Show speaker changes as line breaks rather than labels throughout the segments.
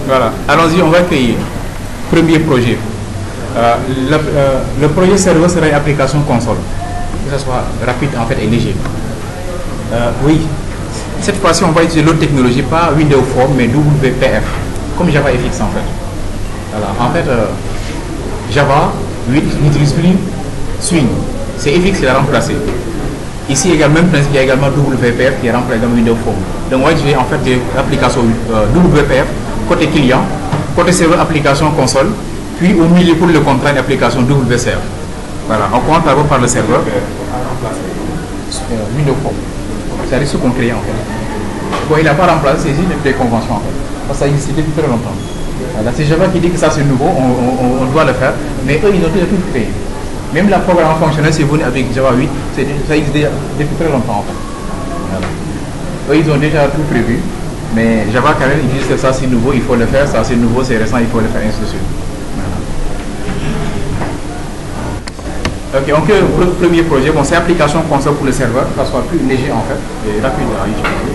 Voilà, allons-y, on va créer. Premier projet. Le projet serveur sera une application console. Que ce soit rapide en fait et léger. Oui, cette fois-ci on va utiliser l'autre technologie, pas Windows Form mais WPF, comme Java FX en fait. Voilà, en fait Java 8 n'utilise plus Swing, c'est FX qui l'a remplacé. Ici également, même principe, il y a également WPF qui est remplacé dans Windows Form. Donc on va utiliser en fait des applications WPF côté client, côté serveur application console, puis au milieu pour le contrat une application WServe. Voilà, on commence d'abord par le serveur. Windows Form. C'est ce qu'on crée en fait. Bon, il n'a pas remplacé, c'est juste des conventions en fait. Parce que ça existait depuis très longtemps. Voilà, c'est Java qui dit que ça c'est nouveau, on doit le faire, mais eux ils ont déjà tout créé. Même la programmation fonctionnelle, c'est venu avec Java 8, ça existe déjà depuis très longtemps en fait. Voilà. Eux ils ont déjà tout prévu, mais Java quand même ils disent que ça c'est nouveau, il faut le faire, ça c'est nouveau, c'est récent, il faut le faire, ainsi de suite. Ok, donc le premier projet, bon, c'est application console pour le serveur, que ça soit plus léger en fait, et rapide à utiliser.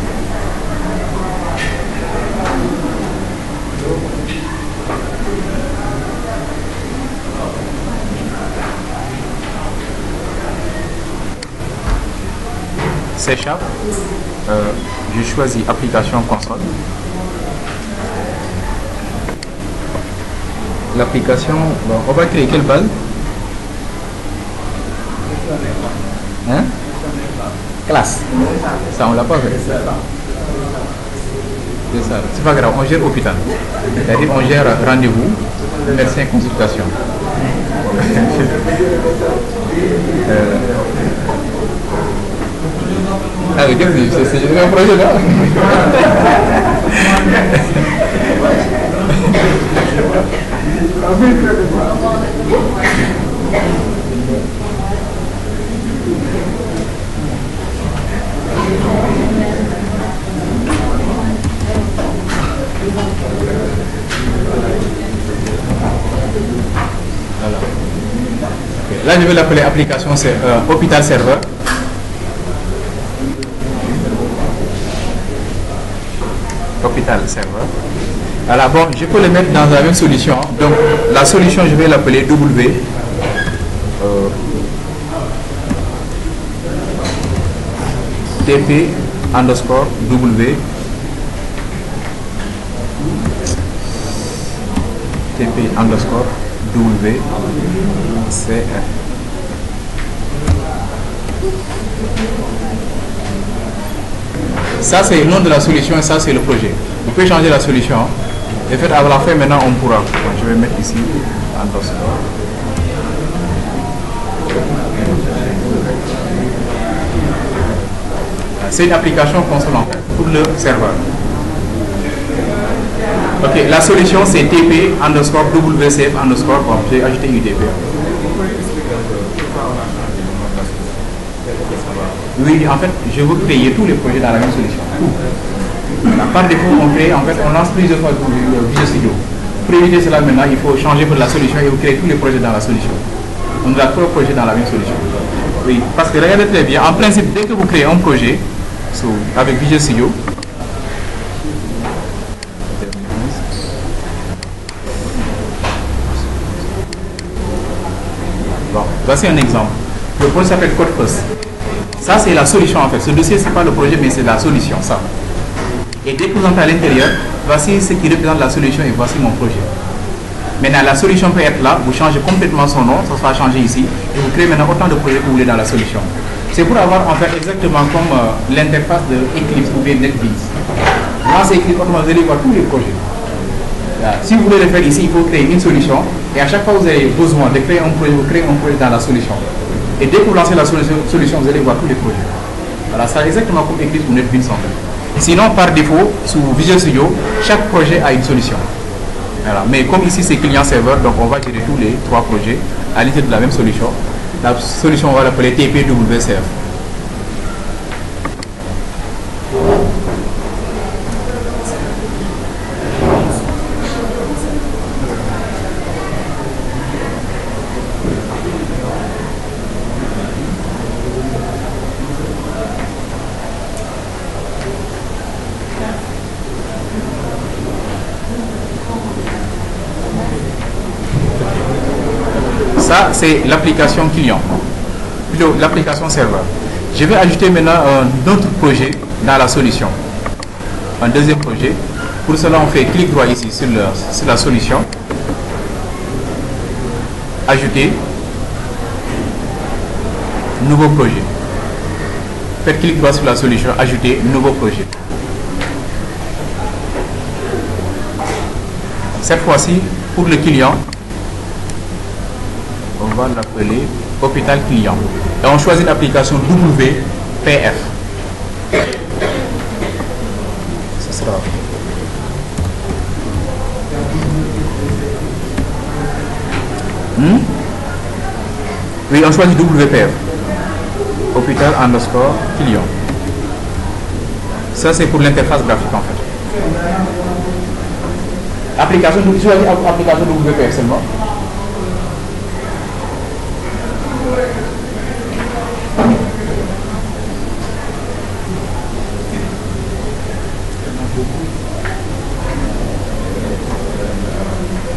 C#, je choisis application console. L'application, bon, on va créer quelle base? Hein? Classe. Ça, on l'a pas fait. C'est ça. C'est pas grave, on gère hôpital. C'est-à-dire, on gère rendez-vous, médecin, consultation. Ah, c'est un projet là. Voilà. Okay. Là, je vais l'appeler application hôpital serveur. Hôpital serveur. Alors bon, je peux le mettre dans la même solution. Donc la solution, je vais l'appeler W. TP underscore W. TP underscore W. CF. Ça c'est le nom de la solution et ça c'est le projet. Vous pouvez changer la solution. Et fait à la fin maintenant on pourra. Donc, je vais mettre ici underscore. C'est une application console en fait pour le serveur. Ok, la solution c'est TP underscore WCF underscore. Bon, j'ai ajouté UTP. Oui, en fait, je veux créer tous les projets dans la même solution. Par défaut, on crée, en fait, on lance plusieurs fois Visual Studio. Pour éviter cela maintenant, il faut changer pour la solution et vous créez tous les projets dans la solution. On a trois projets dans la même solution. Oui, parce que regardez très bien, en principe, dès que vous créez un projet avec Visual Studio, bon, voici un exemple. Le projet s'appelle CodePlus. Ça, c'est la solution en fait. Ce dossier, ce n'est pas le projet, mais c'est la solution, ça. Et dès que vous entrez à l'intérieur, voici ce qui représente la solution et voici mon projet. Maintenant, la solution peut être là, vous changez complètement son nom, ça sera changé ici, et vous créez maintenant autant de projets que vous voulez dans la solution. C'est pour avoir en fait exactement comme l'interface de Eclipse ou bien NetBeans. Là, c'est Eclipse, vous allez voir tous les projets. Si vous voulez le faire ici, il faut créer une solution, et à chaque fois que vous avez besoin de créer un projet, vous créez un projet dans la solution. Et dès que vous lancez la solution, vous allez voir tous les projets. Voilà, c'est exactement comme Eclipse ou NetBeans en fait. Sinon, par défaut, sous Visual Studio, chaque projet a une solution. Voilà. Mais comme ici c'est client-serveur, donc on va gérer tous les trois projets à l'intérieur de la même solution. La solution, on va l'appeler TPWCF. Ça, c'est l'application client, plutôt l'application serveur. Je vais ajouter maintenant un autre projet dans la solution. Un deuxième projet. Pour cela, on fait clic droit ici sur la solution. Ajouter. Nouveau projet. Faites clic droit sur la solution. Ajouter nouveau projet. Cette fois-ci, pour le client, on va l'appeler hôpital client. Et on choisit l'application WPF. Ce sera. Oui, on choisit WPF. Hôpital underscore client. Ça, c'est pour l'interface graphique en fait. Application WPF seulement.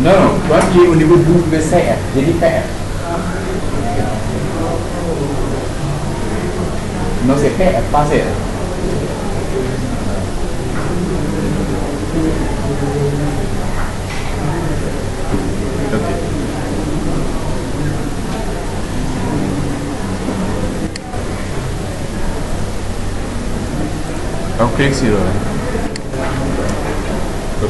Non, toi qui es au niveau de WCF, j'ai dit PF. Non, c'est PF, pas CF. On clique sur OK.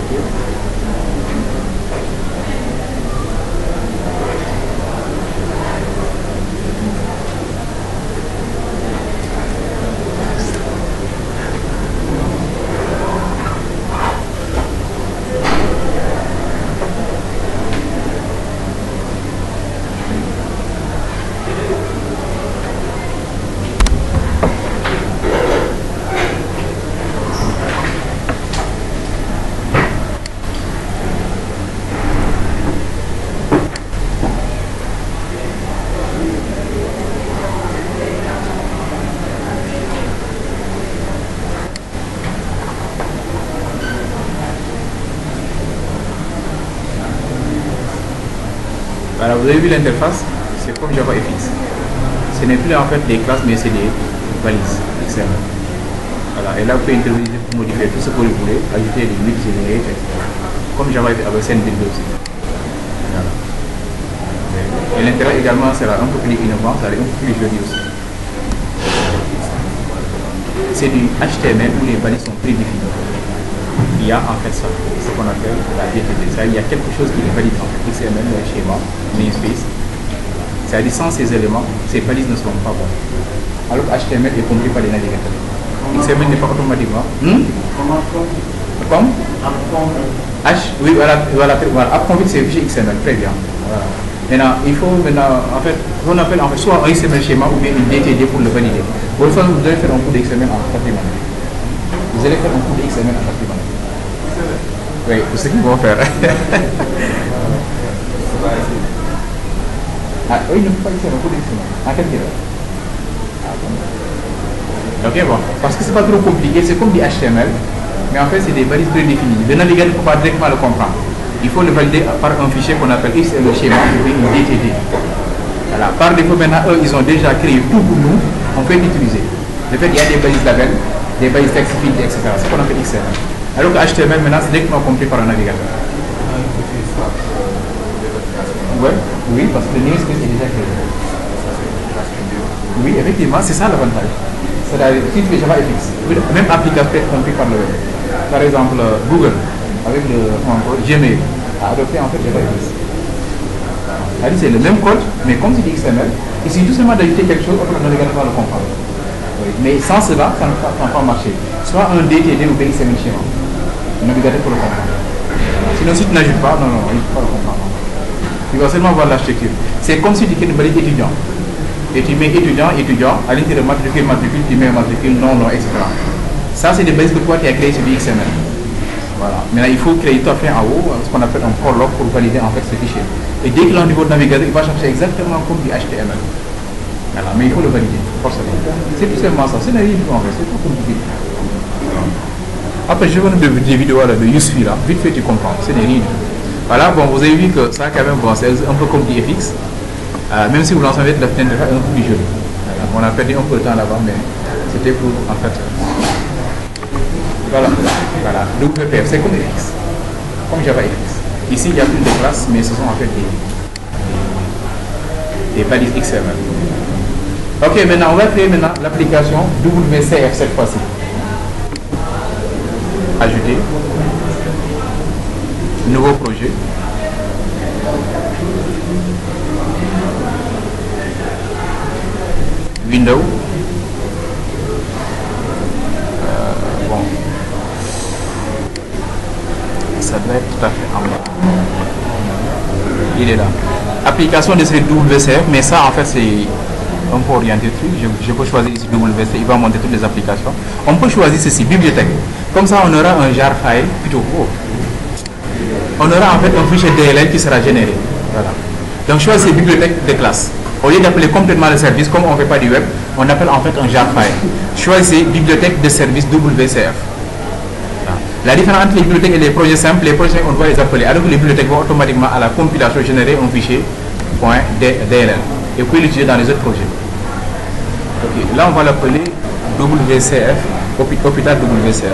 Alors vous avez vu l'interface, c'est comme JavaFX. Ce n'est plus en fait des classes mais c'est des balises XML. Voilà, et là vous pouvez intervenir pour modifier tout ce que vous voulez, ajouter des limites générées, etc. Comme JavaFX avec CNBuild aussi. Voilà. Et l'intérêt également sera un peu plus innovant, ça va être un peu plus joli aussi. C'est du HTML où les balises sont prédéfinies. Il y a en fait ça, ce qu'on appelle la DTD. Il y a quelque chose qui est valide en fait, XML, le schéma, namespace. C'est-à-dire sans ces éléments, ces balises ne seront pas bonnes. Alors que HTML est compris par les navigateurs. XML n'est pas automatiquement. Comme H, oui, voilà, AppConfig c'est fichier XML, très bien. Voilà. Maintenant, il faut en fait, on appelle en fait soit un XML schéma ou bien une DTD pour le valider. Vous allez faire un coup d'XML en 4 minutes. Vous allez faire un coup d'XML en 4 minutes. Oui, c'est ce qu'ils vont faire. Ah, oui, ne faut pas XML, coup d'XML. À quelle heure? Ok, bon. Parce que c'est pas trop compliqué, c'est comme du HTML, mais en fait, c'est des balises prédéfinies. Le navigateur ne peut pas directement le comprendre. Il faut le valider par un fichier qu'on appelle XML schéma ou bien une DTD. Voilà. Par défaut, maintenant, eux, ils ont déjà créé tout pour nous. On peut l'utiliser. De fait, il y a des balises labels, des balises texte field, etc. C'est ce qu'on appelle XML. Alors que HTML, maintenant, c'est directement compris par un navigateur. Ouais, oui, parce que le namespace est déjà créé. Oui, effectivement, c'est ça l'avantage. C'est-à-dire, si tu fais JavaFX, même application peut être compris par le web. Par exemple, Google, avec le Gmail, a adopté en fait JavaFX. C'est le même code, mais comme c'est du XML, il suffit tout simplement d'ajouter quelque chose, le navigateur va le comprendre. Oui. Mais sans cela, ça ne va pas marcher. Soit un DTD ou bien XML schéma. Le navigateur peut le comprendre. Sinon, si tu n'ajoutes pas, non, il ne peut pas le comprendre. Il va seulement voir l'architecture. C'est comme si tu fais une valide étudiant. Et tu mets étudiant, à l'intérieur matricule, tu mets matricule, non, etc. Ça, c'est des bases que toi tu as créé sur du XML. Voilà. Maintenant, il faut créer tout à fait en haut ce qu'on appelle un prologue pour valider en fait ce fichier. Et dès qu'il est au niveau de navigateur, il va chercher exactement comme du HTML. Voilà. Mais il faut le valider, forcément. C'est tout simplement ça. C'est rien du tout en fait. C'est pas compliqué. Après, je vais vous donner des vidéos là, de Useful là. Vite fait, tu comprends. C'est rien du tout. Voilà, bon, vous avez vu que ça, quand même, bon, c'est un peu comme du FX. Même si vous l'entendez de la fenêtre un peu plus joli. Voilà. On a perdu un peu de temps là-bas, mais c'était pour en fait. Voilà. WPF, c'est comme FX. Comme JavaFX. Ici, il y a plus de classes, mais ce sont en fait des balises XML. Ok, maintenant, on va créer maintenant l'application WCF cette fois-ci. Ajouter. Nouveau projet. Windows. Bon. Ça doit être tout à fait en bas. Il est là. Application de ce WCF, mais ça en fait c'est un peu orienté truc. Je peux choisir ici WCF, il va monter toutes les applications. On peut choisir ceci, bibliothèque. Comme ça on aura un jar file plutôt gros. On aura en fait un fichier DLL qui sera généré. Voilà. Donc choisissez bibliothèque de classe. Au lieu d'appeler complètement le service, comme on ne fait pas du web, on appelle en fait un jar file. Choisissez bibliothèque de service WCF. La différence entre les bibliothèques et les projets simples, les projets on doit les appeler, alors que les bibliothèques vont automatiquement à la compilation générer un fichier .dll et puis l'utiliser dans les autres projets. Okay. Là on va l'appeler WCF, hôpital WCF.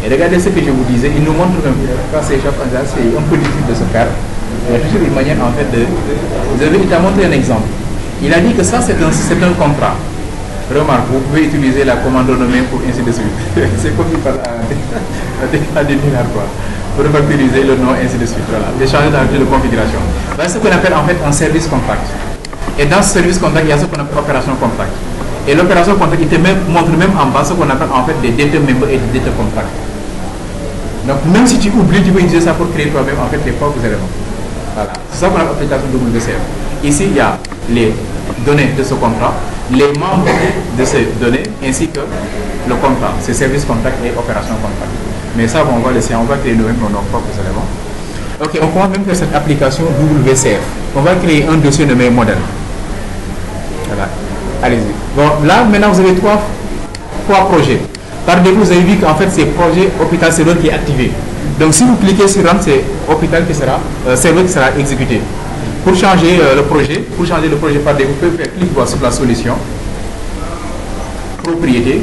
Et regardez ce que je vous disais, il nous montre un peu, quand c'est c'est un peu difficile de se faire. Il y a toujours une manière en fait de... Il t'a montré un exemple. Il a dit que ça c'est un contrat. Remarque, vous pouvez utiliser la commande renommée pour ainsi de suite. C'est comme il parle à des dinars quoi. Pour refactoriser le nom ainsi de suite. Voilà. J'ai changé dans de configuration. C'est ce qu'on appelle en fait un service contract. Et dans ce service contract, il y a ce qu'on appelle opération contract. Et l'opération contract, il te montre même en bas ce qu'on appelle en fait des data member et des data contract. Donc même si tu oublies, tu peux utiliser ça pour créer toi-même en fait les propres éléments. Voilà. C'est ça qu'on appelle l'application WCF. Ici, il y a les données de ce contrat, les membres de ces données, ainsi que le contrat, c'est service contract et opération contract. Mais ça, on va laisser, on va créer nous-mêmes nos propres éléments. Ok, on commence même faire cette application WCF. On va créer un dossier nommé modèle. Voilà. Allez-y. Bon, là, maintenant, vous avez trois projets. Par défaut, vous avez vu qu'en fait, c'est projet hôpital serveur qui est activé. Donc, si vous cliquez sur Run, c'est hôpital qui sera, serveur qui sera exécuté. Pour changer le projet, par défaut, vous pouvez faire clic droit sur la solution, propriété.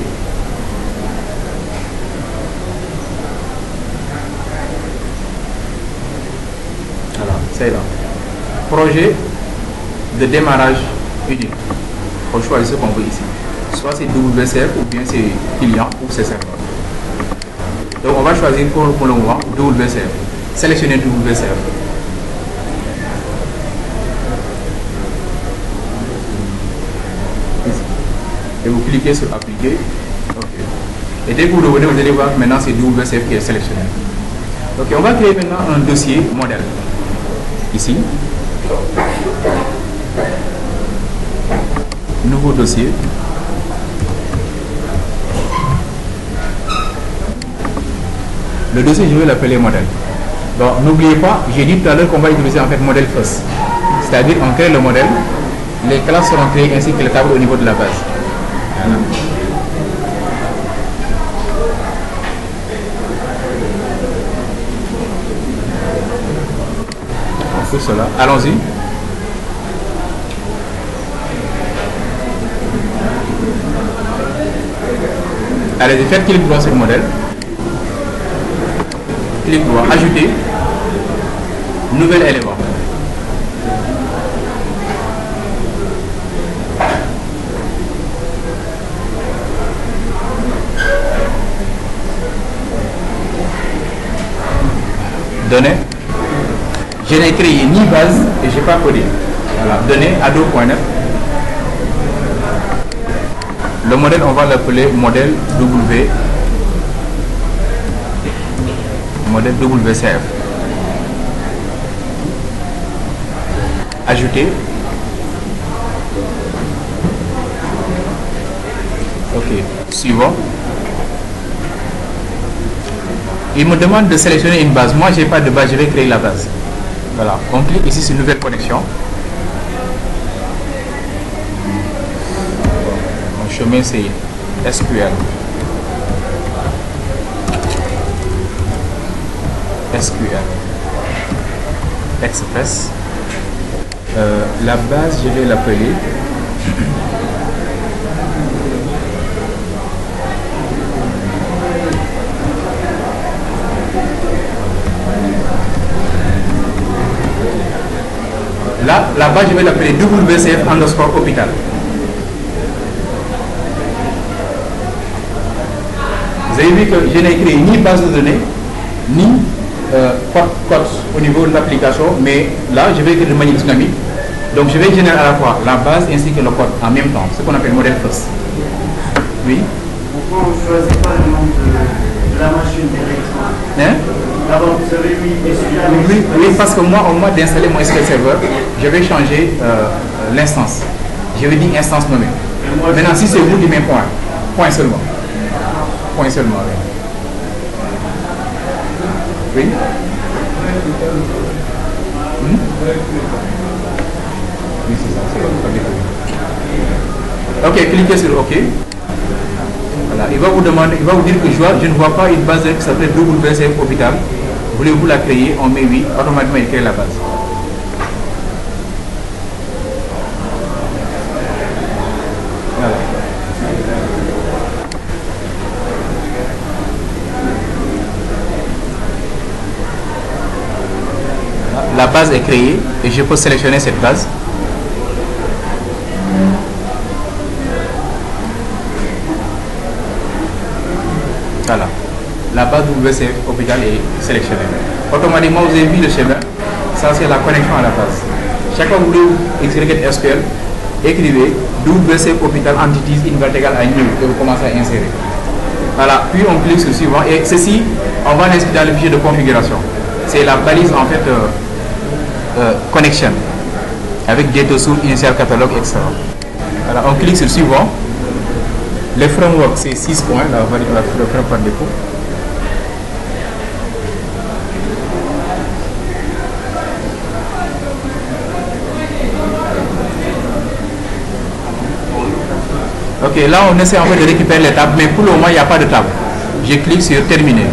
Voilà, c'est là. Projet de démarrage unique. On choisit ce qu'on veut ici. Soit c'est WCF ou bien c'est client ou c'est serveur. Donc on va choisir pour le moment WCF. Sélectionnez WCF. Ici. Et vous cliquez sur appliquer. Ok. Et dès que vous revenez, vous allez voir que maintenant c'est WCF qui est sélectionné. Ok, on va créer maintenant un dossier modèle. Ici. Nouveau dossier. Le dossier, je vais l'appeler modèle. Donc, n'oubliez pas, j'ai dit tout à l'heure qu'on va utiliser en fait modèle first. C'est-à-dire, on crée le modèle, les classes seront créées ainsi que les tables au niveau de la base. Voilà. On fait cela. Allons-y. Allez-y, faites clic droit sur le modèle. Clic droit, ajouter, nouvel élément. Données. Je n'ai créé ni base et je n'ai pas codé. Voilà. Données, ado.net. Le modèle, on va l'appeler modèle modèle WCF. Ajouter. Ok. Suivant. Il me demande de sélectionner une base. Moi, je n'ai pas de base. Je vais créer la base. Voilà, on clique ici sur nouvelle connexion. Mon chemin c'est SQL. SQL Express. La base, je vais l'appeler là, la base, je vais l'appeler WCF underscore hôpital. Vous avez vu que je n'ai créé ni base de données, ni code au niveau de l'application, mais là, je vais écrire de manière dynamique. Donc, je vais générer à la fois la base ainsi que le code en même temps, ce qu'on appelle modèle first. Oui.
Pourquoi on ne choisit pas le nom de la machine directement?
Hein?
D'abord, vous avez mis
oui, parce que moi, au moment d'installer mon SQL Server, je vais changer l'instance. Je vais dire instance nommée. Maintenant, si c'est vous qui mettez point, point seulement. Point seulement. Oui. Oui, c'est ça, c'est OK, cliquez sur OK. Voilà, il va vous demander, il va vous dire que je ne vois pas une base qui s'appelle WCF Hôpital. Voulez-vous la créer? On met oui, automatiquement il crée la base. Voilà. La base est créée et je peux sélectionner cette base. Voilà. La base WCF Hôpital est sélectionnée. Automatiquement, vous avez vu le schéma. Ça, c'est la connexion à la base. Chaque fois que vous voulez écrire SQL, écrivez WCF Hôpital Entities inverse égale à new et vous commencez à insérer. Voilà. Puis on clique sur suivant et ceci, on va l'inscrire dans le fichier de configuration. C'est la balise en fait connection avec data source, initial catalogue, etc. Voilà. On clique sur suivant. Le framework c'est 6 points, là on va dire le framework par défaut. Ok, là on essaie en fait de récupérer les tables, mais pour le moment il n'y a pas de table. Je clique sur terminer.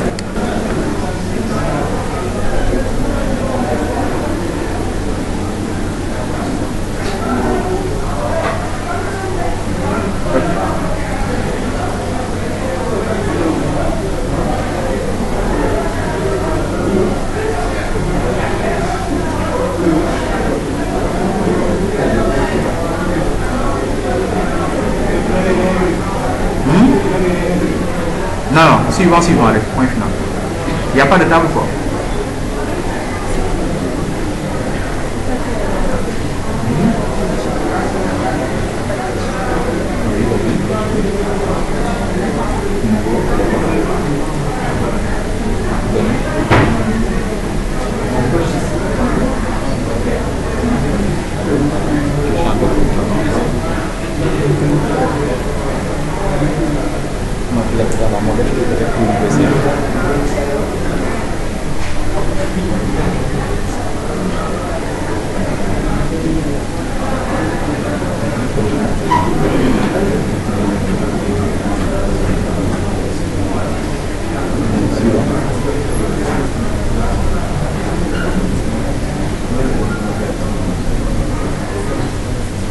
Non, suivant, allez, point final. Il n'y a pas de table quoi.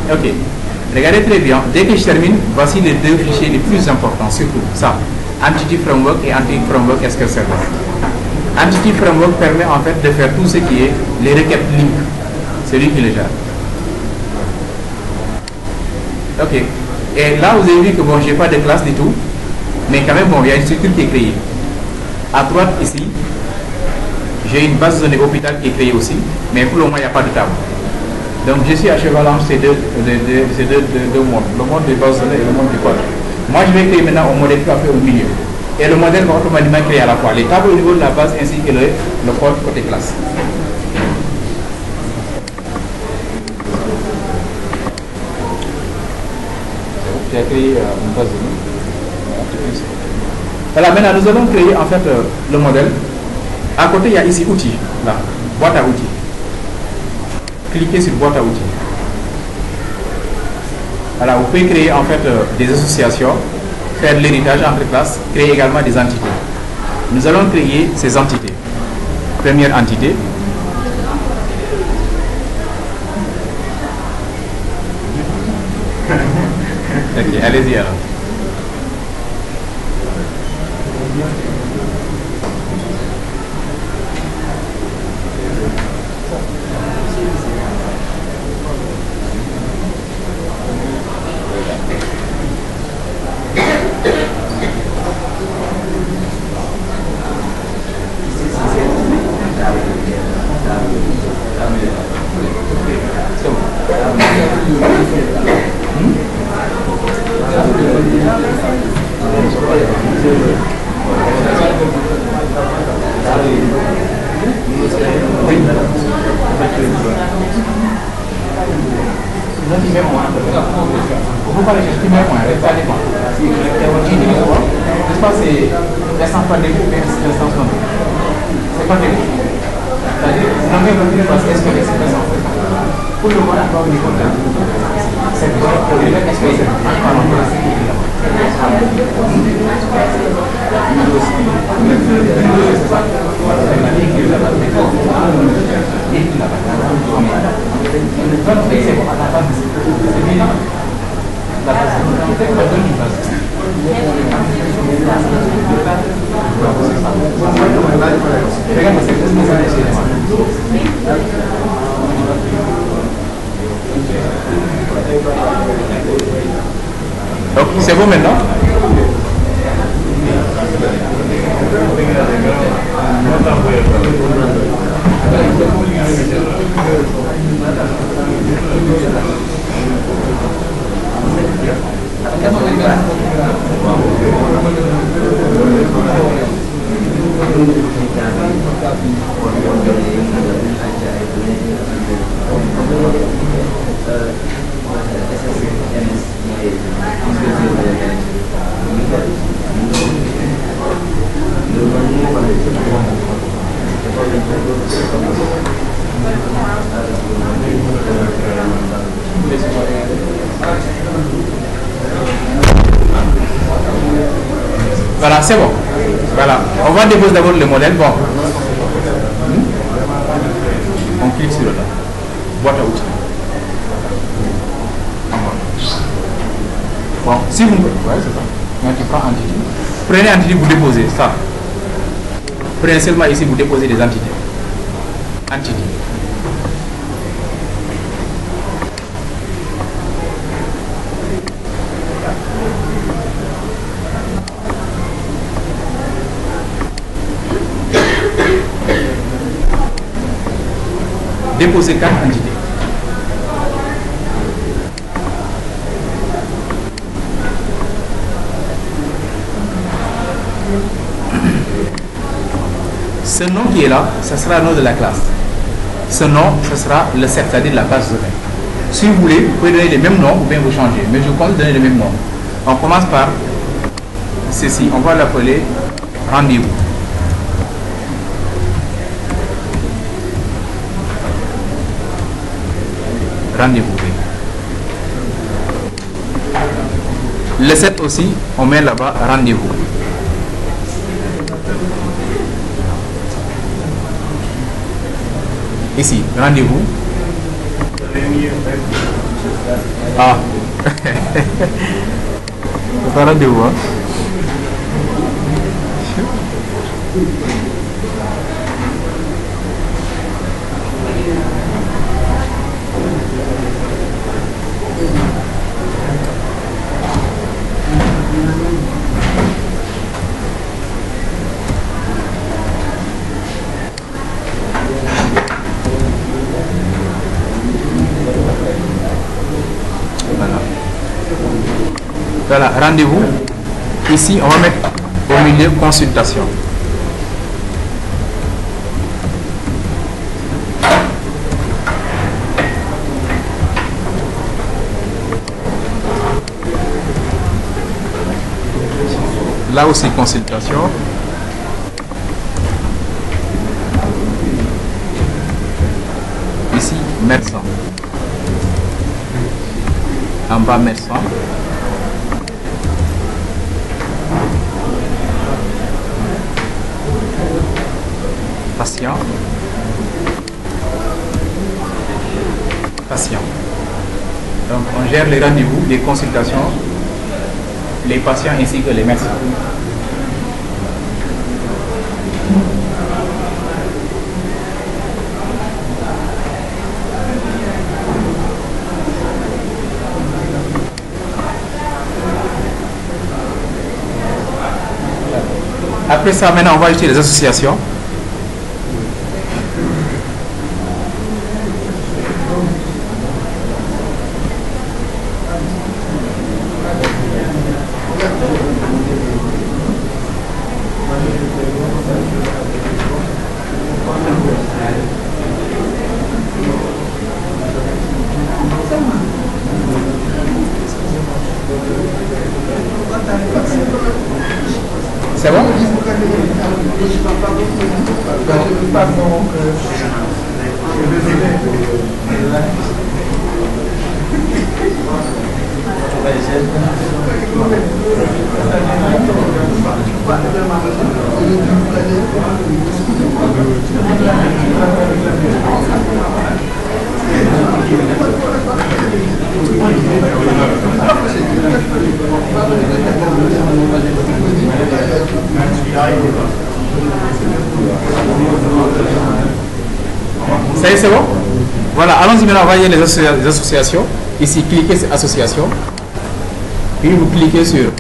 Ok, regardez très bien, dès que je termine, voici les deux fichiers les plus importants, surtout ça, Entity Framework et Entity Framework SQL Server. Entity Framework permet en fait de faire tout ce qui est les requêtes link, c'est lui qui le gère. Ok, et là vous avez vu que bon, j'ai pas de classe du tout, mais quand même bon, il y a une structure qui est créée. À droite ici, j'ai une base de données hôpital qui est créée aussi, mais pour le moment il n'y a pas de table. Donc je suis à cheval entre ces deux mondes, le monde des bases de données et le monde du code. Moi je vais créer maintenant un modèle qui va faire au milieu. Et le modèle va automatiquement créer à la fois les tables au niveau de la base ainsi que le code côté classe. J'ai créé une base de données. Voilà, maintenant nous allons créer en fait le modèle. À côté il y a ici outils, là, boîte à outils. cliquez sur boîte à outils. Voilà, vous pouvez créer en fait des associations, faire l'héritage entre classes, créer également des entités. Nous allons créer ces entités. Première entité. Ok, allez-y alors. Donc c'est bon maintenant. Voilà, c'est bon. Voilà, on va déposer d'abord le modèle. Bon, on clique sur la boîte à outils. Bon, si vous ouais, c'est ça. Quand tu prends entité, prenez entité, vous déposez ça. Prenez seulement ici, vous déposez des entités. Entité. Déposer 4 entités. Ce nom qui est là, ce sera le nom de la classe. Ce nom, ce sera le set, c'est-à-dire la base de données. Si vous voulez, vous pouvez donner les mêmes noms ou bien vous changer. Mais je compte donner les mêmes noms. On commence par ceci. On va l'appeler rendez-vous. Rendez-vous. Le set aussi, on met là-bas rendez-vous. Ici, rendez-vous. Ah. C'est pas rendez-vous, hein? Voilà, rendez-vous. Ici, on va mettre au milieu consultation. Là aussi, consultation. Ici, médecin. En bas, médecin. Patient. Patient. Donc, on gère les rendez-vous, les consultations, les patients ainsi que les médecins. Après ça, maintenant, on va ajouter les associations. C'est bon? Ça y est, c'est bon? Voilà, allons-y maintenant, voyez les associations. Ici, cliquez sur association. Puis vous cliquez sur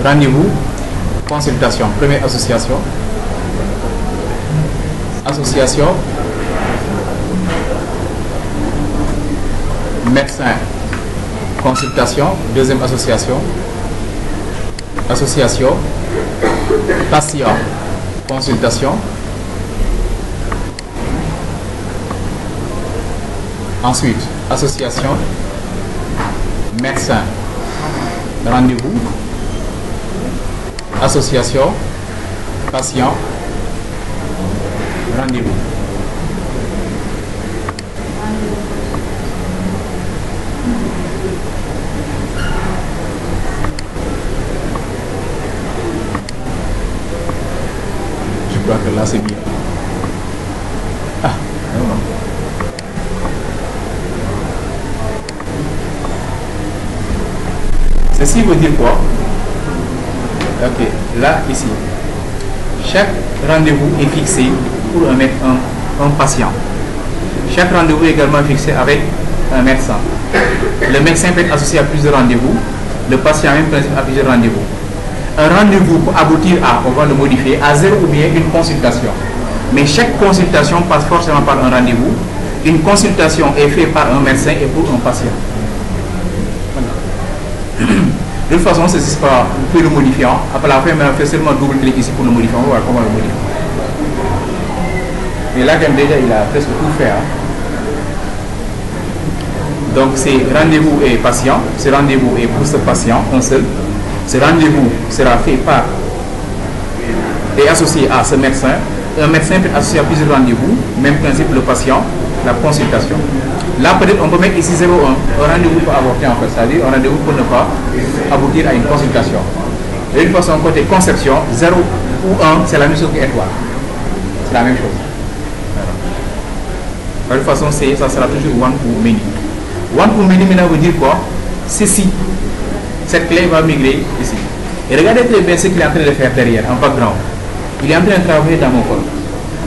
rendez-vous, consultation. Première association. Association. Médecin. Consultation. Deuxième association. Association. Patient. Consultation. Ensuite, association, médecin, rendez-vous, association, patient, rendez-vous. Je crois que là c'est bien. Ah, non, non. Ceci veut dire quoi? Ok, là, ici. Chaque rendez-vous est fixé pour un patient. Chaque rendez-vous est également fixé avec un médecin. Le médecin peut être associé à plusieurs rendez-vous. Le patient même peut être à plusieurs rendez-vous. Un rendez-vous pour aboutir à, on va le modifier, à 0 ou bien une consultation. Mais chaque consultation passe forcément par un rendez-vous. Une consultation est faite par un médecin et pour un patient. De toute façon, ceci pas, vous pouvez le modifier. Après la fin, on fait seulement double-clic ici pour le modifier. On va voir comment le modifier. Mais là, comme déjà, il a presque tout fait. Donc, c'est rendez-vous et patient. Ce rendez-vous est pour ce patient, un seul. Ce rendez-vous sera fait par et associé à ce médecin. Un médecin peut être associé à plusieurs rendez-vous. Même principe, le patient, la consultation. Là, peut-être, on peut mettre ici 0,1. Un rendez-vous pour avorter, en fait. C'est-à-dire un rendez-vous pour ne pas aboutir à une consultation. Et une façon, côté conception, 0 ou 1, c'est la même chose que étoile. C'est la même chose. De toute façon, ça sera toujours one pour many. One pour many, maintenant, veut dire quoi? Ceci. Cette clé va migrer ici. Et regardez très bien ce qu'il est en train de faire derrière, en background. Il est en train de travailler dans mon code.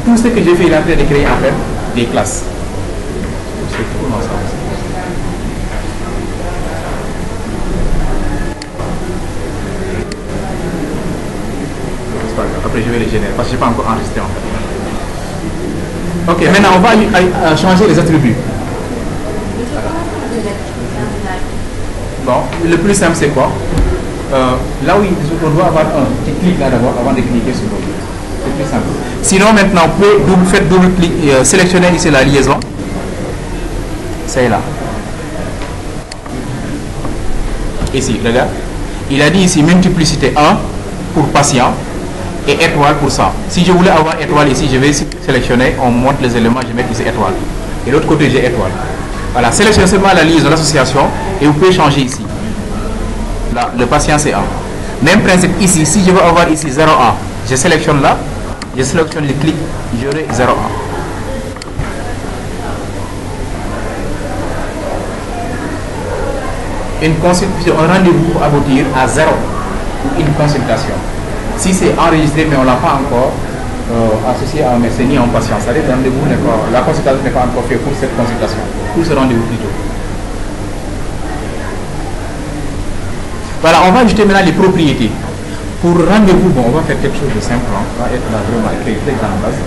Tout ce que j'ai fait, il est en train de créer, en fait, des classes. Après, je vais les générer parce que je n'ai pas encore enregistré en fait. Ok, maintenant on va changer les attributs. Bon, le plus simple c'est quoi? Là où on doit avoir un, tu cliques là d'abord avant de cliquer sur l'autre. C'est plus simple. Sinon maintenant, vous pouvez faire double clic, sélectionner ici la liaison. C'est là. Ici, regarde. Il a dit ici multiplicité 1 pour patient et étoile pour ça. Si je voulais avoir étoile ici, je vais sélectionner, on monte les éléments, je mets ici étoile. et l'autre côté j'ai étoile. Voilà, sélectionnez seulement la liaison, l'association et vous pouvez changer ici. Là, le patient c'est A. Même principe ici, si je veux avoir ici 0A, je sélectionne là, je sélectionne le clic, j'aurai 0A. Une consultation, un rendez-vous pour aboutir à 0 ou une consultation. Si c'est enregistré mais on ne l'a pas encore associé à un médecin ni à un patient, c'est-à-dire que rendez-vous n'est pas, la consultation n'est pas encore faite pour cette consultation, pour ce rendez-vous plutôt. Voilà, on va ajouter maintenant les propriétés. Pour rendez-vous, bon, on va faire quelque chose de simple, hein. On va être là vraiment écrit très grande base.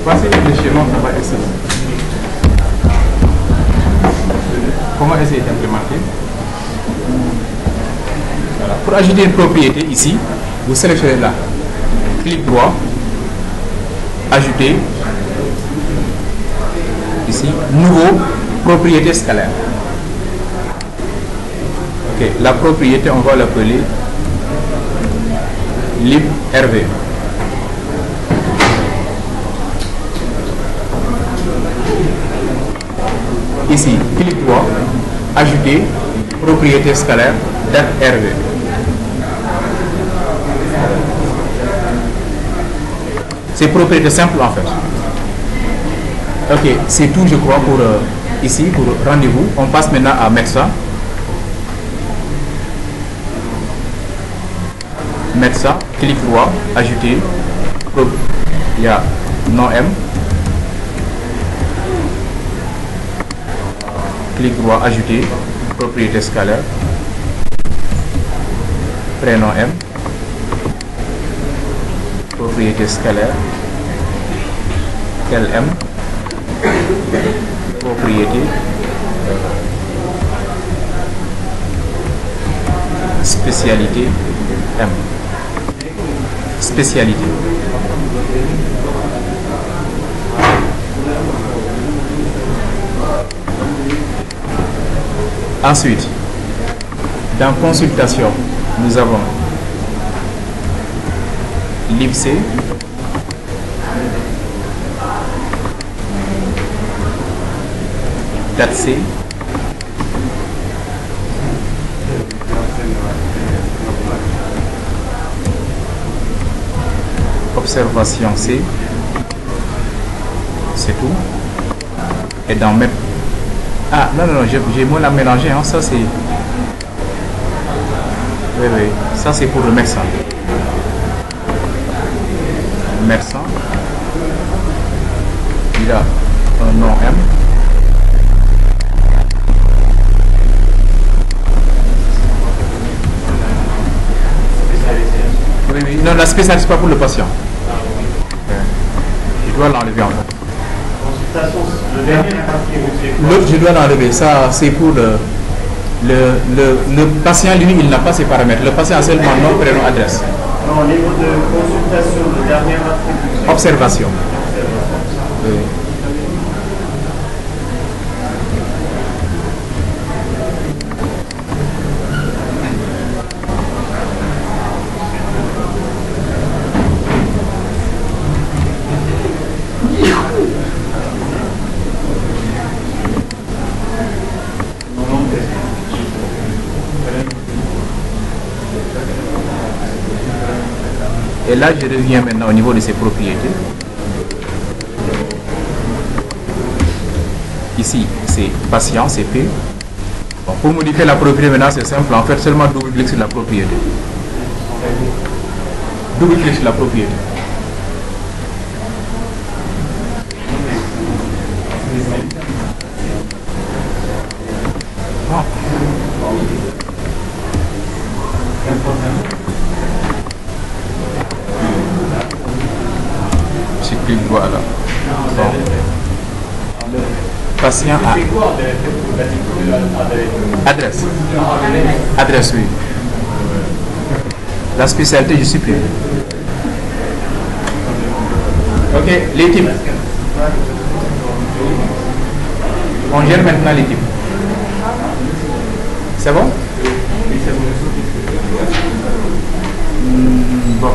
Voici le schéma qu'on va essayer. Comment essayer d'implémenter? Voilà. Pour ajouter une propriété ici, vous sélectionnez là, clic droit, ajouter, ici, nouveau, propriété scalaire. Ok, la propriété, on va l'appeler lib.rv. Ici, clic droit, ajouter, propriété scalaire, date RV. C'est propriété simple en fait. Ok, c'est tout je crois pour ici, pour rendez-vous. On passe maintenant à mettre ça. Mettre ça, clic droit, ajouter, il y a nom M. Clic droit, ajouter, propriété scalaire, prénom M, propriété scalaire, LM, propriété, spécialité M, spécialité. Ensuite, Dans consultation, nous avons l'IFC, date C, observation C, c'est tout. Et dans mettre. Ah non, j'ai moins la mélanger, hein. Ça c'est. Oui, ça c'est pour le médecin. Médecin. Il a un nom M. Oui, non, la spécialité pas pour le patient. Je dois l'enlever en fait. L'autre, je dois l'enlever. Ça, c'est pour le patient, lui, il n'a pas ses paramètres. Le patient a seulement nom, prénom, adresse.
Non, au niveau de consultation, le dernier attribut.
Observation. Oui. Et là, je reviens maintenant au niveau de ses propriétés. Ici, c'est patient, c'est P. Bon, pour modifier la propriété maintenant, c'est simple. En fait, seulement double-clic sur la propriété. Double-clic sur la propriété. Ah. Voilà. Bon. Le patient a adresse. Adresse, oui. La spécialité, je supprime. Ok, les types. On gère maintenant les types. C'est bon? Bon.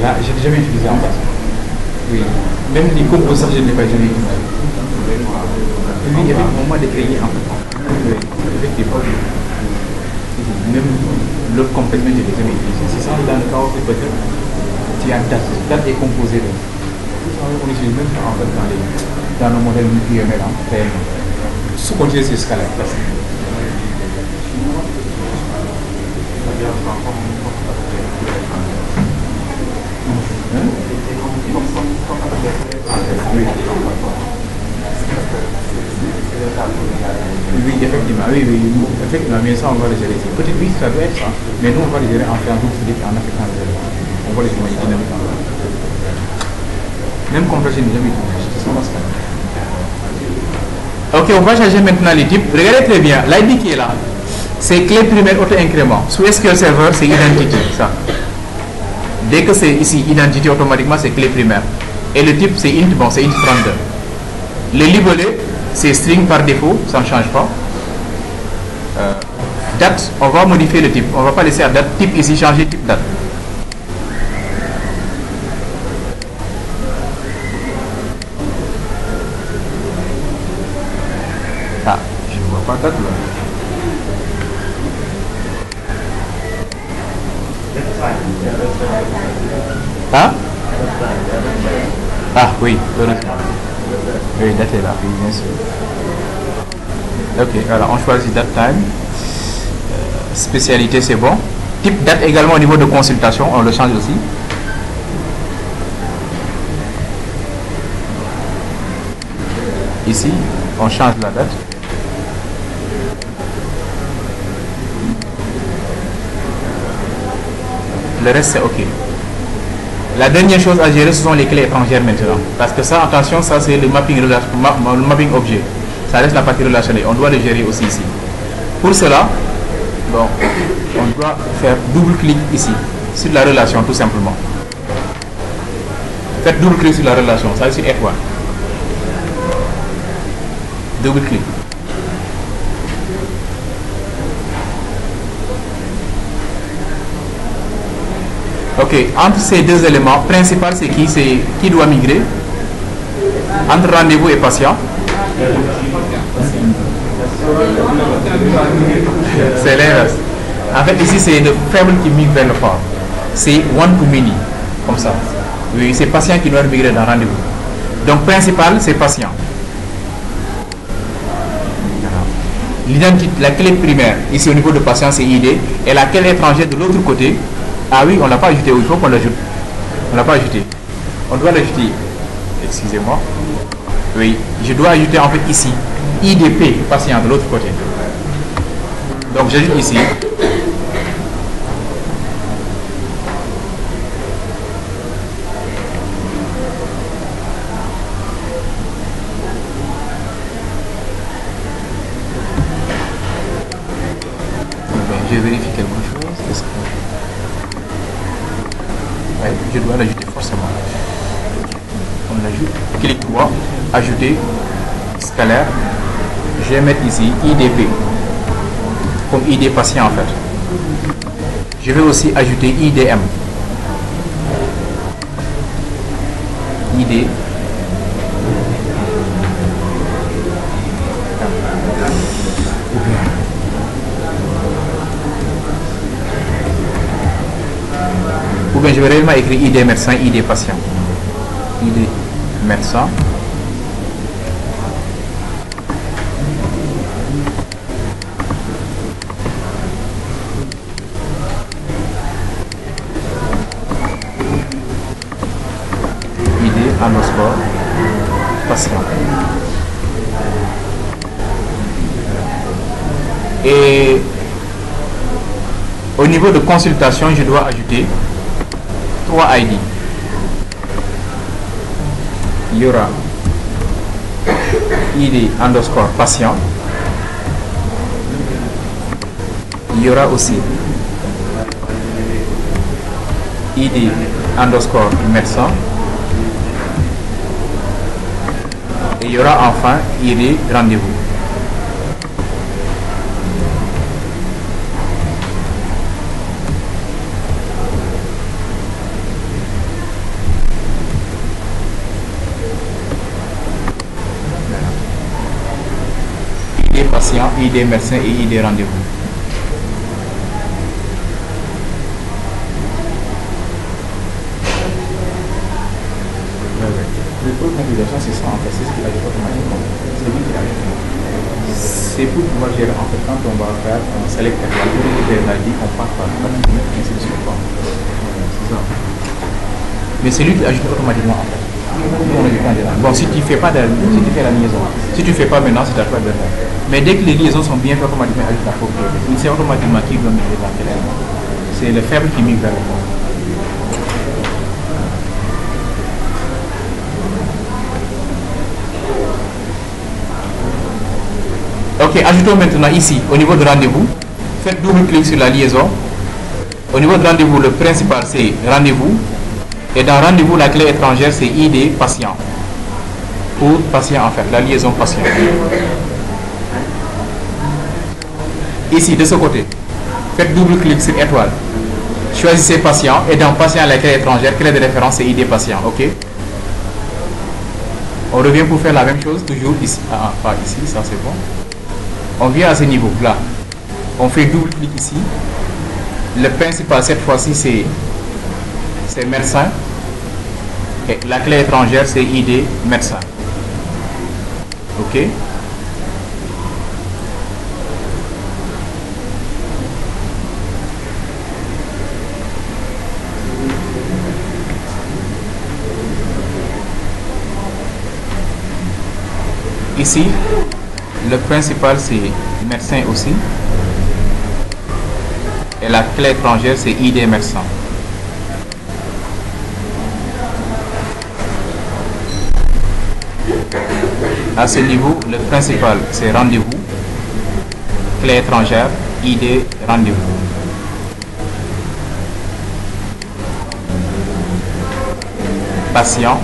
Là, j'ai jamais utilisé en bas. Oui. Même les composants, je ne l'ai pas jamais utilisé. Lui, il y avait un moment de créer en fait. Oui, effectivement. Même l'autre complément, je ne l'ai jamais utilisé. C'est ça, dans le cas où peut-être tu as date. Date est composée de. On utilise même ça en fait dans le modèle UML, réellement. Sous continuer sur ce cas-là. Oui, effectivement, effectivement, mais ça on va les gérer. Peut-être oui, ça doit être ça, mais nous on va les gérer en faisant tout ce en affectant les éléments. On va les gérer dynamiquement. Même complexe, je n'ai jamais utilisé, c'est ça. Ok, on va changer maintenant les types. Regardez très bien, l'ID qui est là, c'est clé primaire auto-incrément. Sous SQL Server, c'est identité, ça. Dès que c'est ici identité, automatiquement c'est clé primaire. Et le type c'est int, bon c'est int 32. Le libellé c'est string par défaut, ça ne change pas. Date, on va modifier le type. On ne va pas laisser à date type ici, changer type date. Ah, je ne vois pas date là. Hein? Ah oui, oui, date est là, oui, bien sûr. Ok, alors on choisit date time. Spécialité c'est bon. Type date également au niveau de consultation, on le change aussi. Ici, on change la date. Le reste c'est ok. La dernière chose à gérer, ce sont les clés étrangères maintenant. Parce que ça, attention, ça c'est le mapping objet. Ça reste la partie relationnelle. On doit le gérer aussi ici. Pour cela, bon, on doit faire double-clic ici, sur la relation tout simplement. Faites double-clic sur la relation, ça c'est F1. Double-clic. Ok, entre ces deux éléments, principal c'est qui? C'est qui doit migrer? Entre rendez-vous et patient? C'est l'inverse. En fait, ici, c'est le faible qui migre vers le fort. C'est one to many, comme ça. Oui, c'est patient qui doit migrer dans rendez-vous. Donc, principal, c'est patient. L'identité, la clé primaire, ici au niveau de patient, c'est ID. Et la clé étrangère de l'autre côté, ah oui, on ne l'a pas ajouté, il faut qu'on l'ajoute. On ne l'a pas ajouté. On doit l'ajouter. Excusez-moi. Oui, je dois ajouter en fait ici IDP, patient, de l'autre côté. Donc j'ajoute ici. Je vérifie quelque chose. Est-ce que... ouais, je dois l'ajouter forcément. On l'ajoute. Clic droit, ajouter, scalaire. Je vais mettre ici IDP comme ID patient en fait. Je vais aussi ajouter IDM. ID. Ou bien je vais réellement écrire ID médecin, ID patient. ID médecin. Underscore patient. Et au niveau de consultation, je dois ajouter 3 ID. Il y aura ID underscore patient. Il y aura aussi ID underscore médecin. Et il y aura enfin ID rendez-vous. ID patient, ID médecin et ID rendez-vous. Le taux de configuration, c'est ça en fait, c'est ce qu'il ajoute automatiquement. C'est lui qui ajoute. C'est pour pouvoir gérer en fait quand on va faire un select la journée de on part par ainsi de suite. C'est ça. Mais c'est lui qui ajoute automatiquement en fait. Nous, on ajoute en général. Bon, si tu fais pas de, si tu fais la liaison, si tu fais pas maintenant, c'est à toi de le faire. Mais dès que les liaisons sont bien faites, automatiquement ajoute la propriété. Il sait automatiquement qui doit migrer dans quel élément. C'est le faible qui migre vers le fort. Ok, ajoutons maintenant ici, au niveau de rendez-vous, faites double clic sur la liaison. Au niveau de rendez-vous, le principal c'est rendez-vous. Et dans rendez-vous, la clé étrangère c'est ID patient. Pour patient en fait, la liaison patient. Ici, de ce côté, faites double clic sur étoile. Choisissez patient et dans patient, la clé étrangère, clé de référence c'est ID patient. Ok. On revient pour faire la même chose, toujours ici. Ah, pas ici, ça c'est bon. On vient à ce niveau là, on fait double clic ici. Le principal cette fois-ci c'est médecin et la clé étrangère c'est ID médecin. Ok. Ici le principal c'est médecin aussi et la clé étrangère c'est ID médecin. À ce niveau, le principal c'est rendez-vous, clé étrangère ID rendez-vous. Patient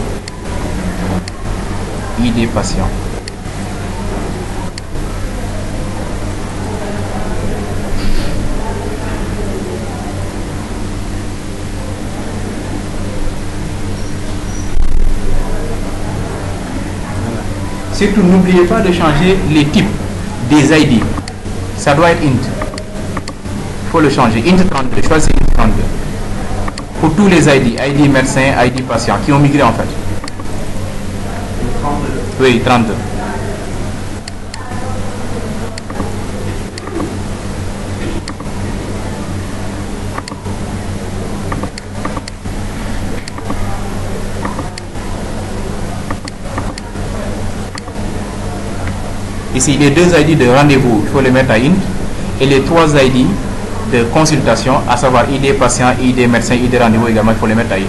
ID patient. Surtout, n'oubliez pas de changer les types des ID. Ça doit être int. Il faut le changer. Int 32. Choisissez int 32. Pour tous les ID. ID médecin, ID patient qui ont migré en fait.
32.
Oui, 32. Ici, les 2 ID de rendez-vous, il faut les mettre à int. Et les 3 ID de consultation, à savoir ID patient, ID médecin, ID rendez-vous également, il faut les mettre à int.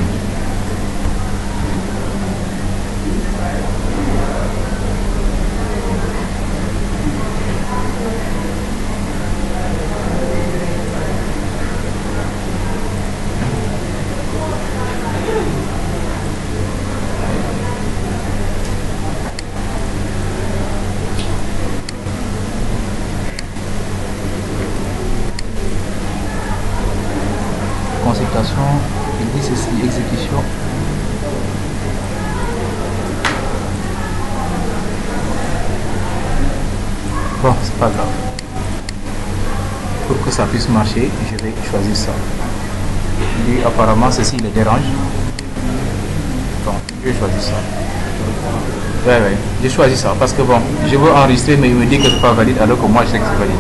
Consultation, il dit ceci, exécution. Bon, c'est pas grave. Pour que ça puisse marcher, je vais choisir ça. Lui, apparemment, ceci le dérange. Bon, je vais choisir ça. Ouais, j'ai choisi ça parce que bon, je veux enregistrer, mais il me dit que c'est pas valide alors que moi je sais que c'est valide.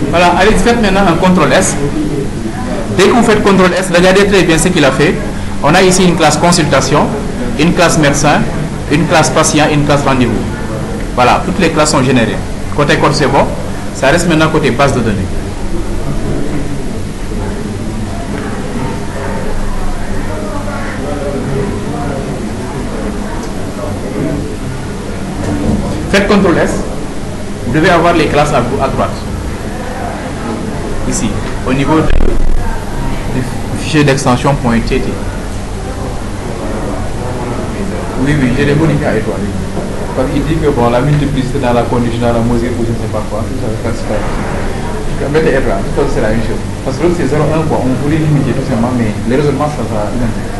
Voilà, allez, faites maintenant un CTRL S. Dès que vous faites CTRL S, regardez très bien ce qu'il a fait. On a ici une classe consultation, une classe médecin, une classe patient, une classe rendez-vous. Voilà, toutes les classes sont générées. Côté code, c'est bon. Ça reste maintenant côté base de données. Faites CTRL S. Vous devez avoir les classes à droite. Ici, au niveau du fichier d'extension .tt. Oui, je l'ai modifié à étoile. Parce qu'il dit que bon, la multiplicité dans la condition, dans la mesure, ou je ne sais pas quoi, tout ça, mettez étoile, tout c'est la même chose. Parce que l'autre c'est 0,1 quoi, on voulait limiter tout simplement, mais les raisonnements ça va identique.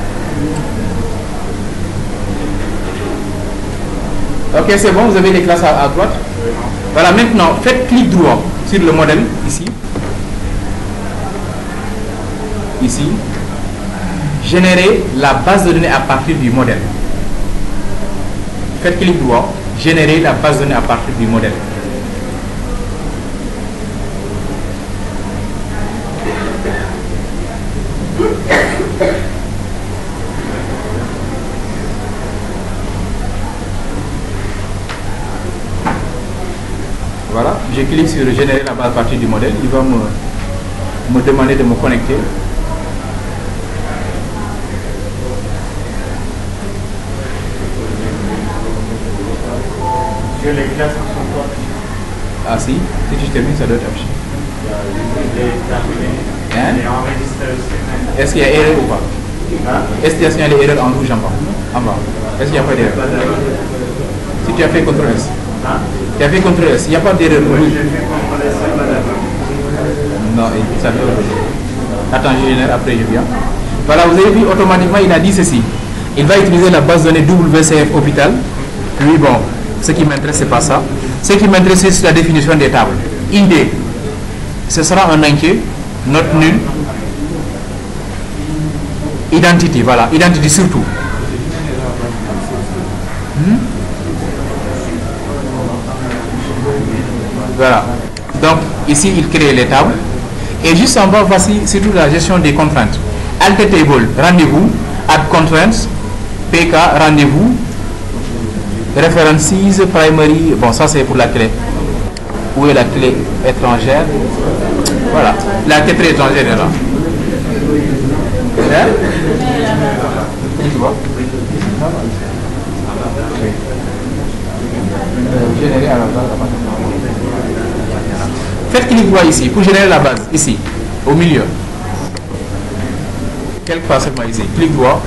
Ok, c'est bon, vous avez les classes à droite. Voilà, maintenant, faites clic droit sur le modèle, ici. Ici. Générer la base de données à partir du modèle. Faites clic droit, générer la base de données à partir du modèle. Voilà, je clique sur générer la base à partir du modèle. Il va me demander de me connecter.
Les classes sont pas.
Ah si, si tu termines, ça doit être affiché. Hein? Est-ce qu'il y a erreur ou pas? Est-ce qu'il y a des erreurs en rouge en bas? Est-ce qu'il n'y a pas d'erreur? Si tu as fait CTRL S. Tu as fait CTRL S, il n'y a pas d'erreur rouge. Non, ça doit. Attends, je génère, après je viens. Voilà, vous avez vu, automatiquement, il a dit ceci. Il va utiliser la base de données WCF Hôpital. Puis bon, ce qui m'intéresse, c'est pas ça. Ce qui m'intéresse, c'est la définition des tables. ID, ce sera un entier, note nulle. Identity, voilà, identity surtout. Voilà. Donc, ici, il crée les tables. Et juste en bas, voici surtout la gestion des contraintes. Alt table, rendez-vous. Add constraints. PK, rendez-vous. References, primary. Bon, ça c'est pour la clé. Où est la clé étrangère? Voilà. La clé étrangère est là. Hein? Tu vois? Générer à la base. Faites clic droit ici pour générer la base, ici, au milieu. Quelque part seulement ici. Clic droit,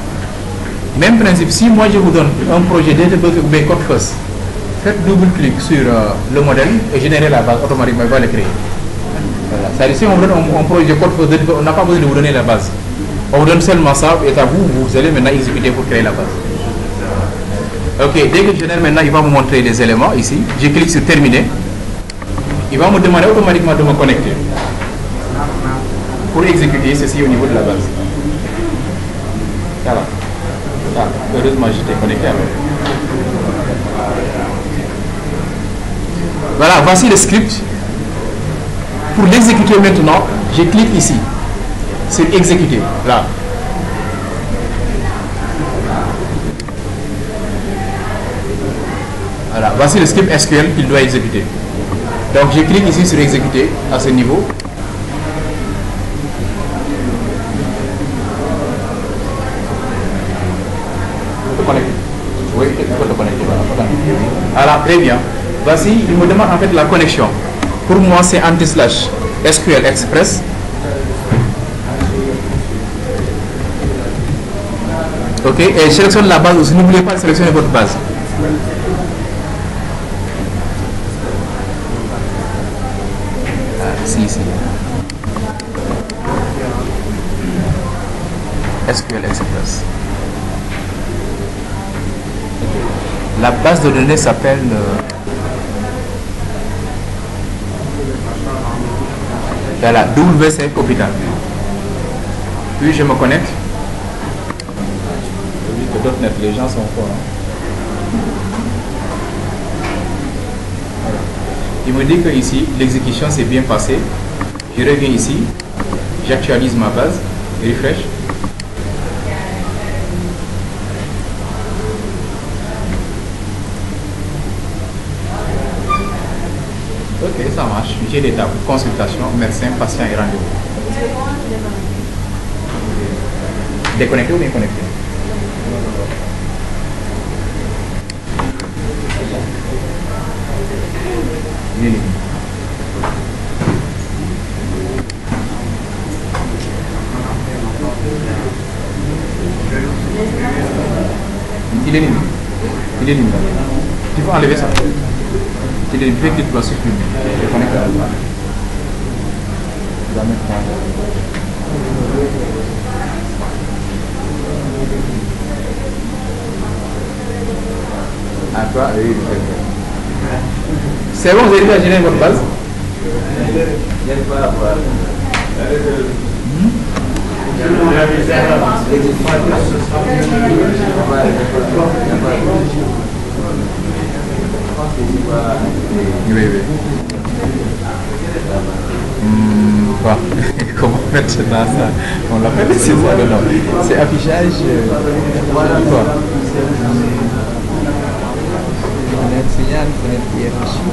Même principe, si moi je vous donne un projet DTBus ou bien code first, faites double-clic sur le modèle et générez la base automatiquement, il va le créer. Voilà. C'est-à-dire si on vous donne un projet code first, on n'a pas besoin de vous donner la base. On vous donne seulement ça et à vous, vous allez maintenant exécuter pour créer la base. Ok, dès que je génère maintenant, il va me montrer les éléments ici. Je clique sur terminer. Il va me demander automatiquement de me connecter pour exécuter ceci au niveau de la base. Voilà. Ah, heureusement, j'étais connecté alors. Voilà, voici le script. Pour l'exécuter maintenant, je clique ici sur exécuter. Là. Voilà, voici le script SQL qu'il doit exécuter. Donc je clique ici sur exécuter à ce niveau. Oui, il faut te connecter. Alors, très bien. Voici, il me demande en fait la connexion. Pour moi, c'est anti/SQL Express. Ok, et je sélectionne la base aussi. N'oubliez pas de sélectionner votre base. Si. SQL Express. La base de données s'appelle voilà, WCF Hôpital. Puis je me connecte. .NET, les gens sont forts. Voilà. Il me dit que ici l'exécution s'est bien passée. Je reviens ici, j'actualise ma base, refresh. Ok, ça marche. J'ai des tables. Consultation, médecin, patient et rendez-vous. Déconnecté ou bien connecté? Il est libre. Il est libre. Tu peux enlever ça. Il est libre. Tu dois supprimer. Je connecte à la base. Tu dois mettre à toi, oui. C'est bon, vous avez déjà généré votre base? Oui. Quoi? Comment maintenant ça? On l'appelle, c'est ça le nom. C'est affichage. Quoi? Fenêtre signal, fenêtre qui est affichée.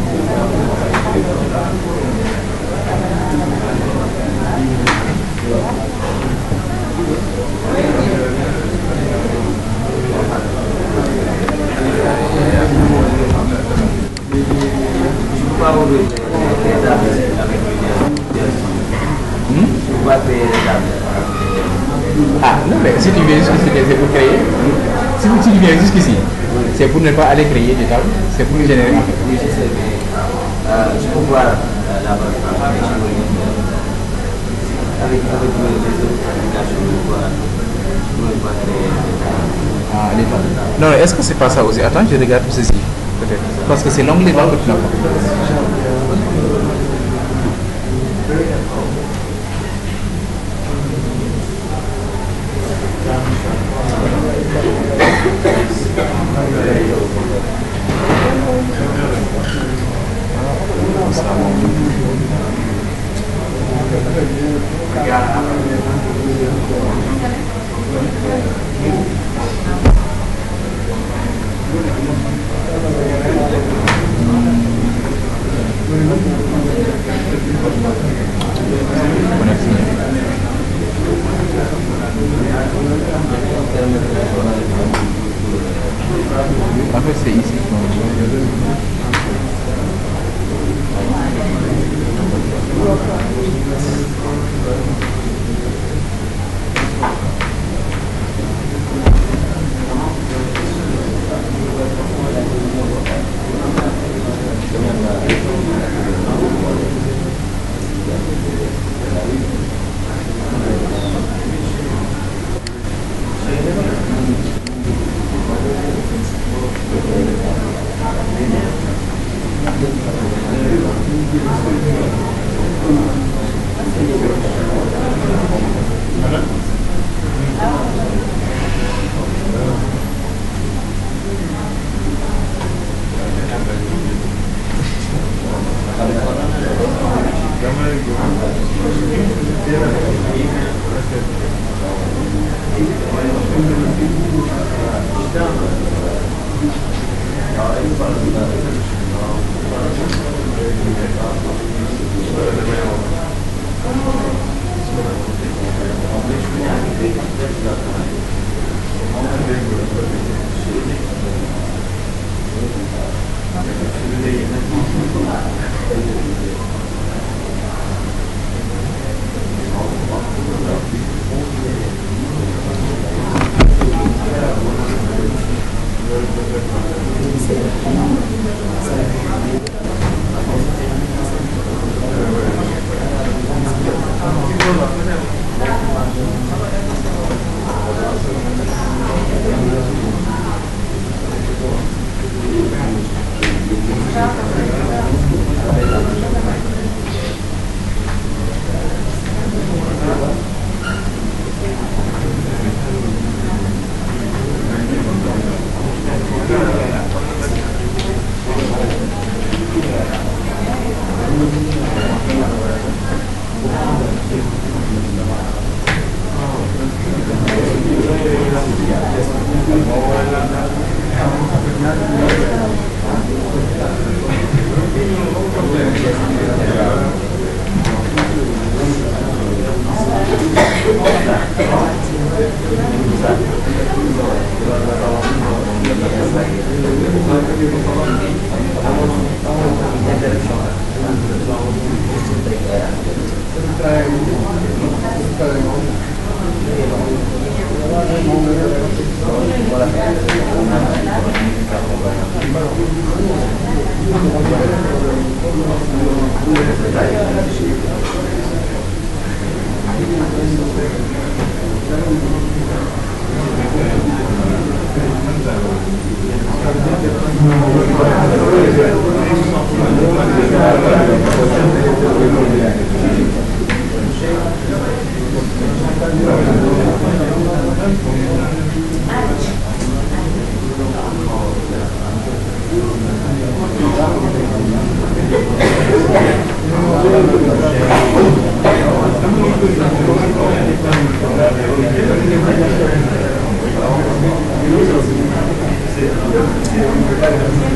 Ah non, mais si tu viens jusqu'ici, c'est pour créer. Si tu viens jusqu'ici, c'est pour ne pas aller créer des tables, c'est pour générer.
Oui, je sais, mais je peux voir la base avec les autres applications, je peux pas créer des tables.
Ah, les tables. Non, est-ce que c'est pas ça aussi? Attends, je regarde ceci, peut-être. Parce que c'est l'onglet là que tu n'as pas. En fait, c'est ici.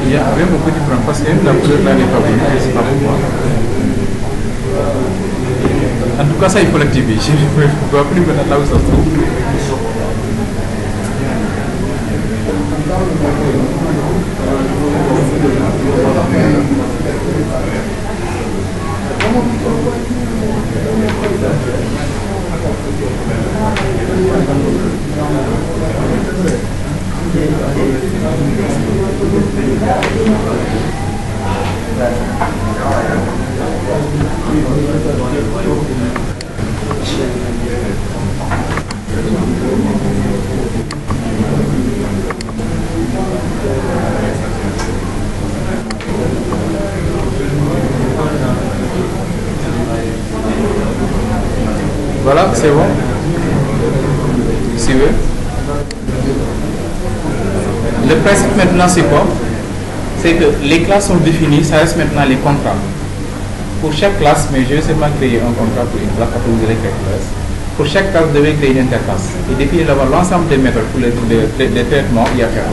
Il y a vraiment beaucoup de problèmes parce que la couleur là n'est pas bonne, c'est pas pour moi. En tout cas, ça il faut l'activer. Je ne peux plus venir là où ça se trouve. Voilà, c'est bon. Suivez. Le principe maintenant c'est quoi? C'est que les classes sont définies, ça reste maintenant les contrats. Pour chaque classe, mais je vais seulement créer un contrat pour une classe, après vous allez créer une classe. Pour chaque classe, vous devez créer une interface et définir d'abord l'ensemble des méthodes pour les traitements il y a à faire.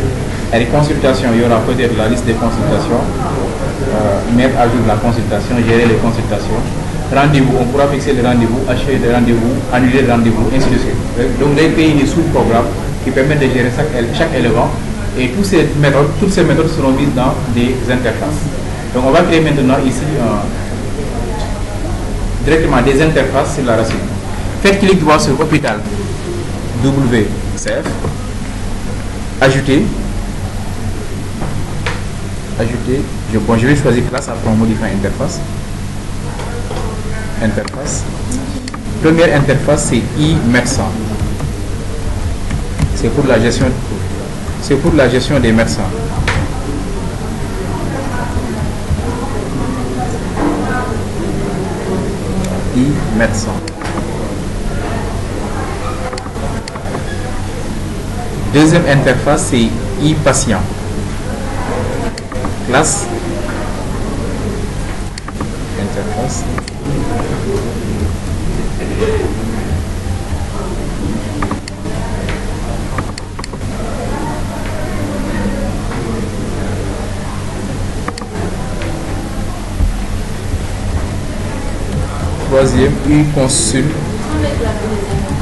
Et les consultations, il y aura peut-être la liste des consultations, mettre à jour la consultation, gérer les consultations. Rendez-vous, on pourra fixer les rendez-vous, acheter des rendez-vous, annuler les rendez-vous, ainsi de suite. Donc, vous allez créer des sous-programmes qui permettent de gérer chaque élément. Et toutes ces méthodes seront mises dans des interfaces. Donc on va créer maintenant ici directement des interfaces sur la racine. Faites clic droit sur hôpital WCF, ajouter, je vais choisir classe après on modifie interface. Première interface c'est e-médecin. C'est pour la gestion des médecins. E-médecin. Deuxième interface, c'est e-patient. Classe. Interface. Troisième, e-consul.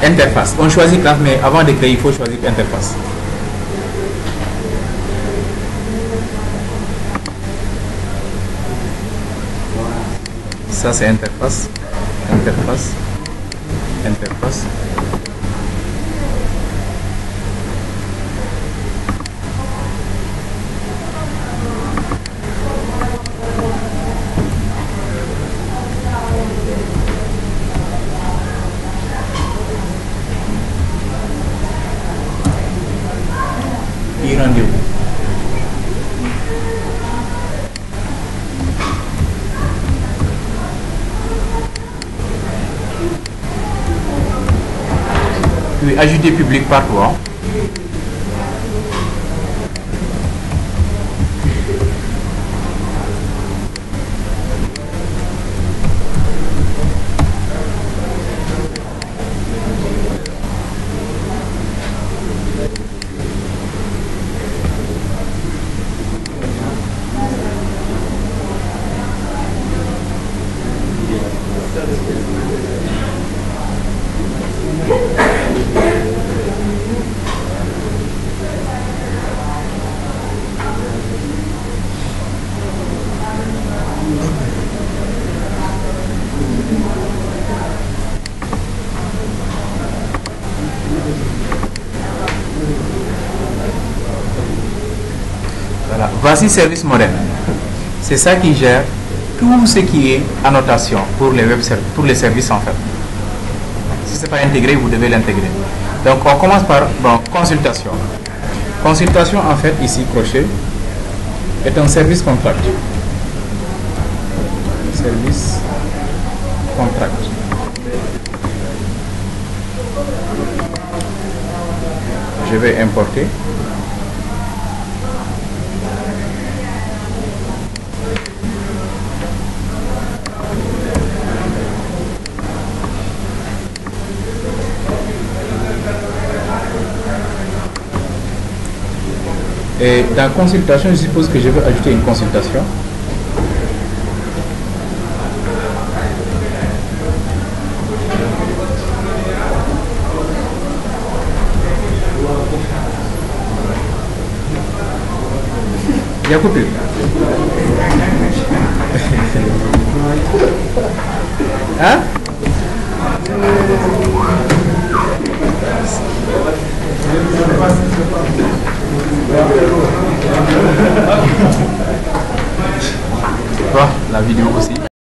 Interface. On choisit classe, mais avant de créer, il faut choisir interface. Ça, c'est interface. Interface. du rendez-vous. Puis ajouter public partout. Hein. Voilà. Voici service modèle. C'est ça qui gère tout ce qui est annotation pour les pour les services en fait. Si ce n'est pas intégré, vous devez l'intégrer. Donc on commence par consultation. Consultation en fait ici crochet est un service contract. Service contract. Je vais importer. Et dans consultation, je suppose que je vais ajouter une consultation. Il y a coupé. Hein? Bon, la vidéo aussi.